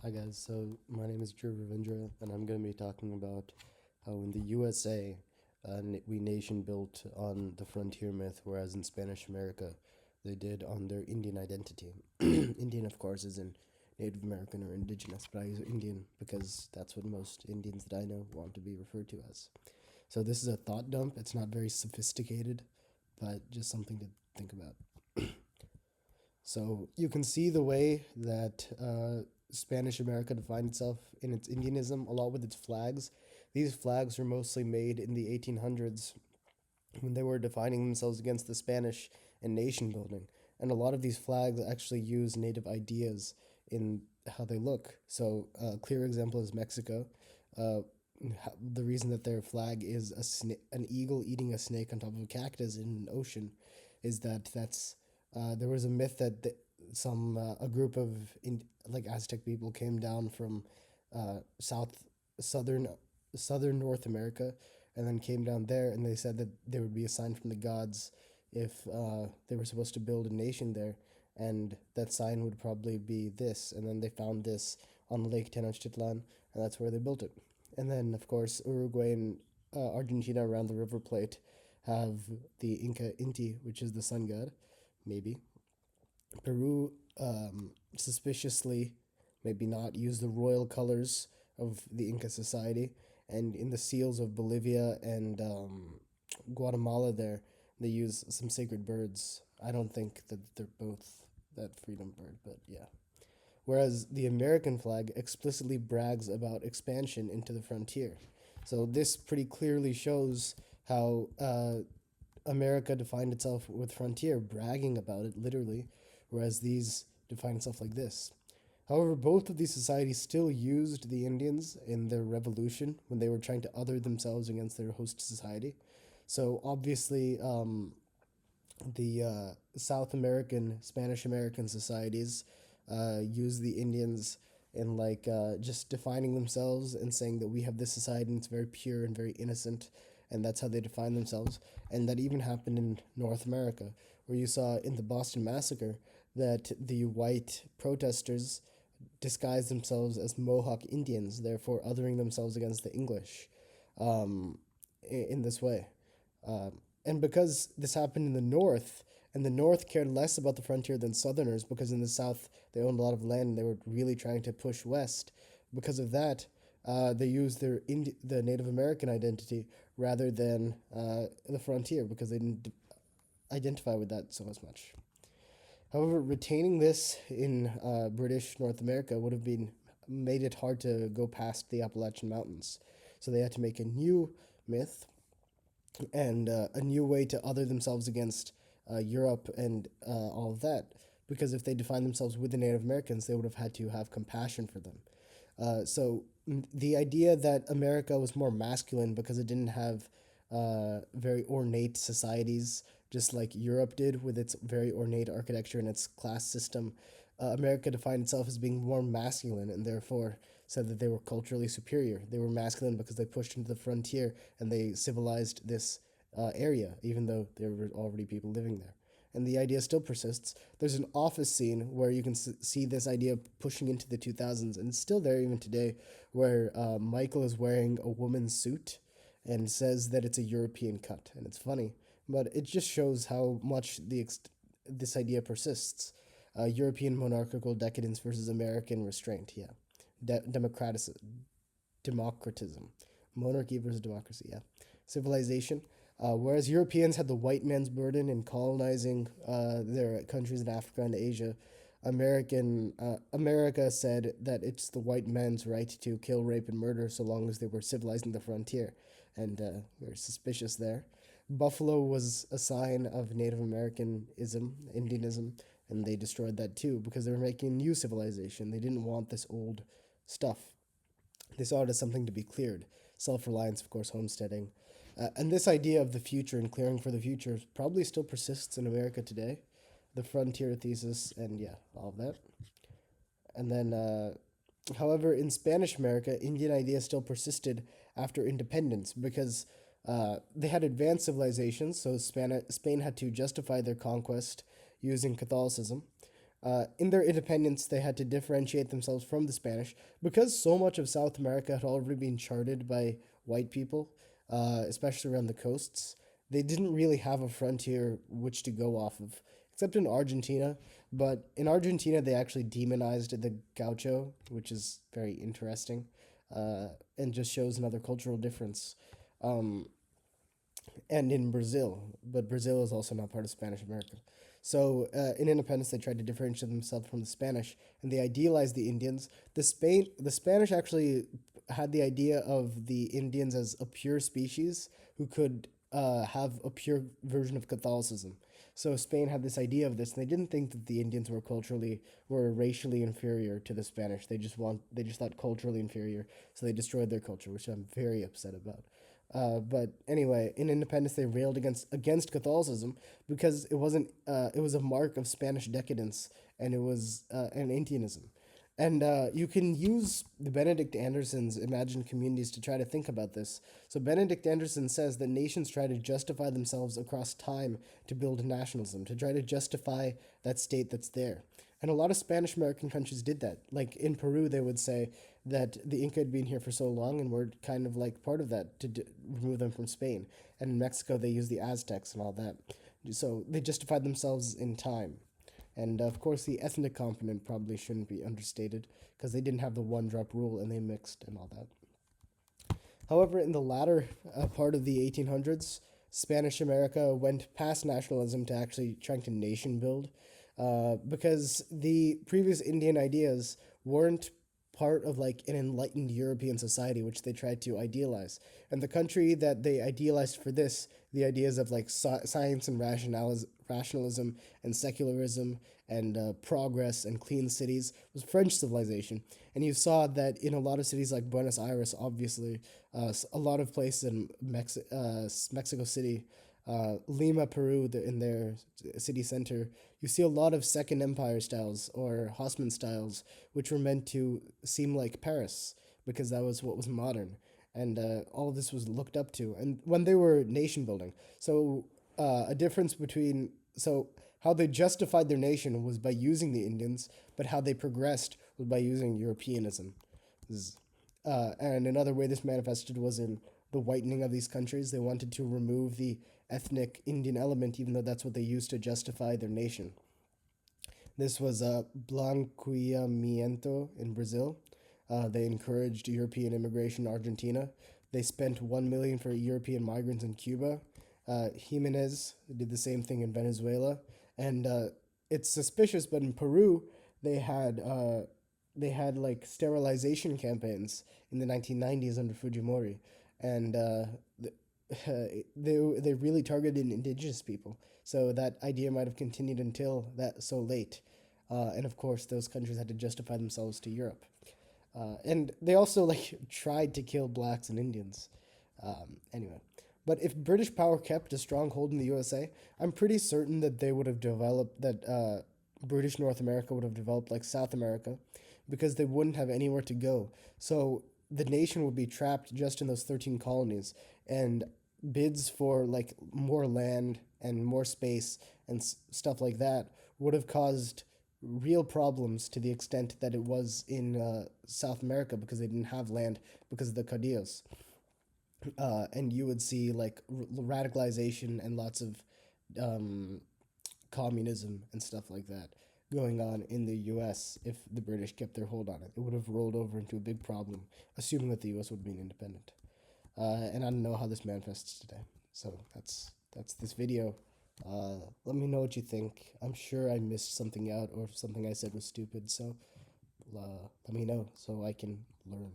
Hi guys, so my name is Drew Ravindra, and I'm going to be talking about how in the USA we nation built on the frontier myth, whereas in Spanish America they did on their Indian identity. Indian, of course, isn't Native American or indigenous, but I use Indian because that's what most Indians that I know want to be referred to as. So this is a thought dump. It's not very sophisticated, but just something to think about. So you can see the way that Spanish America defined itself in its Indianism, a lot with its flags. These flags were mostly made in the 1800s when they were defining themselves against the Spanish and nation building. And a lot of these flags actually use native ideas in how they look. So a clear example is Mexico. Uh, the reason that their flag is an eagle eating a snake on top of a cactus in an ocean is that's there was a myth that some a group of like Aztec people came down from south southern southern North America and then came down there, and they said that there would be a sign from the gods if they were supposed to build a nation there, and that sign would probably be this. And then they found this on Lake Tenochtitlan, and that's where they built it. And then, of course, Uruguay and Argentina around the River Plate have the Inca Inti, which is the sun god, maybe. Peru suspiciously, maybe not, use the royal colors of the Inca society, and in the seals of Bolivia and Guatemala, there they use some sacred birds. I don't think that they're both that freedom bird, but yeah. Whereas the American flag explicitly brags about expansion into the frontier. So this pretty clearly shows how America defined itself with frontier, bragging about it literally, whereas these define itself like this. However, both of these societies still used the Indians in their revolution when they were trying to other themselves against their host society. So obviously, the South American, Spanish American societies use the Indians in like just defining themselves and saying that we have this society and it's very pure and very innocent, and that's how they define themselves. And that even happened in North America, where you saw in the Boston Massacre that the white protesters disguised themselves as Mohawk Indians, therefore othering themselves against the English in this way. And because this happened in the North, and the North cared less about the frontier than Southerners, because in the South they owned a lot of land and they were really trying to push west. Because of that, they used the Native American identity rather than the frontier, because they didn't identify with that so as much. However, retaining this in British North America would have been made it hard to go past the Appalachian Mountains. So they had to make a new myth and a new way to other themselves against Europe and all of that. Because if they defined themselves with the Native Americans, they would have had to have compassion for them. The idea that America was more masculine because it didn't have very ornate societies, just like Europe did with its very ornate architecture and its class system. America defined itself as being more masculine and therefore said that they were culturally superior. They were masculine because they pushed into the frontier and they civilized this area, even though there were already people living there. And the idea still persists. There's an office scene where you can see this idea pushing into the 2000s, and it's still there even today, where Michael is wearing a woman's suit and says that it's a European cut. And it's funny, but it just shows how much this idea persists. European monarchical decadence versus American restraint, yeah. Democratism. Monarchy versus democracy, yeah. Civilization. Whereas Europeans had the white man's burden in colonizing their countries in Africa and Asia, America said that it's the white man's right to kill, rape, and murder so long as they were civilizing the frontier, and we are suspicious there. Buffalo was a sign of Native Americanism, Indianism, and they destroyed that too because they were making a new civilization. They didn't want this old stuff. They saw it as something to be cleared. Self reliance, of course, homesteading. And this idea of the future and clearing for the future probably still persists in America today. The frontier thesis, and yeah, all of that. And then, however, in Spanish America, Indian ideas still persisted after independence because they had advanced civilizations, so Spain had to justify their conquest using Catholicism. In their independence, they had to differentiate themselves from the Spanish because so much of South America had already been charted by white people, especially around the coasts. They didn't really have a frontier which to go off of, except in Argentina. But in Argentina, they actually demonized the gaucho, which is very interesting, and just shows another cultural difference. Um, and in Brazil, but Brazil is also not part of Spanish America. So in independence, they tried to differentiate themselves from the Spanish, and they idealized the Indians. The Spanish actually had the idea of the Indians as a pure species who could have a pure version of Catholicism. So Spain had this idea of this, and they didn't think that the Indians were racially inferior to the Spanish. They just thought culturally inferior, so they destroyed their culture, which I'm very upset about. But anyway, in independence, they railed against Catholicism because it was a mark of Spanish decadence, and it was an Indianism. And you can use the Benedict Anderson's imagined communities to try to think about this. So Benedict Anderson says that nations try to justify themselves across time to build nationalism, to try to justify that state that's there. And a lot of Spanish American countries did that. Like in Peru, they would say that the Inca had been here for so long and were kind of like part of that to remove them from Spain. And in Mexico, they used the Aztecs and all that. So they justified themselves in time. And of course, the ethnic component probably shouldn't be understated because they didn't have the one drop rule and they mixed and all that. However, in the latter part of the 1800s, Spanish America went past nationalism to actually trying to nation build because the previous Indian ideas weren't part of like an enlightened European society, which they tried to idealize. And the country that they idealized for this, the ideas of like science and rationalism and secularism and progress and clean cities, was French civilization. And you saw that in a lot of cities like Buenos Aires, obviously, a lot of places in Mexico City, Lima, Peru, in their city center, you see a lot of Second Empire styles or Haussmann styles, which were meant to seem like Paris because that was what was modern. And all of this was looked up to. And when they were nation building, so a difference between how they justified their nation was by using the Indians, but how they progressed was by using Europeanism. And another way this manifested was in the whitening of these countries. They wanted to remove the ethnic Indian element, even though that's what they used to justify their nation. This was Blanqueamiento in Brazil. They encouraged European immigration in Argentina. They spent 1 million for European migrants in Cuba. Jimenez did the same thing in Venezuela, and it's suspicious. But in Peru, they had like sterilization campaigns in the 1990s under Fujimori, and they really targeted indigenous people. So that idea might have continued until that so late, and of course those countries had to justify themselves to Europe, and they also like tried to kill blacks and Indians. Anyway, but if British power kept a strong hold in the USA, I'm pretty certain that they would have developed that British North America would have developed like South America, because they wouldn't have anywhere to go. So the nation would be trapped just in those 13 colonies, and bids for like more land and more space and stuff like that would have caused real problems to the extent that it was in South America because they didn't have land because of the Caudillos. And you would see like radicalization and lots of um, communism and stuff like that going on in the US if the British kept their hold on it. It would have rolled over into a big problem, assuming that the US would have been independent. And I don't know how this manifests today. So that's this video. Let me know what you think. I'm sure I missed something out or something I said was stupid. So let me know so I can learn.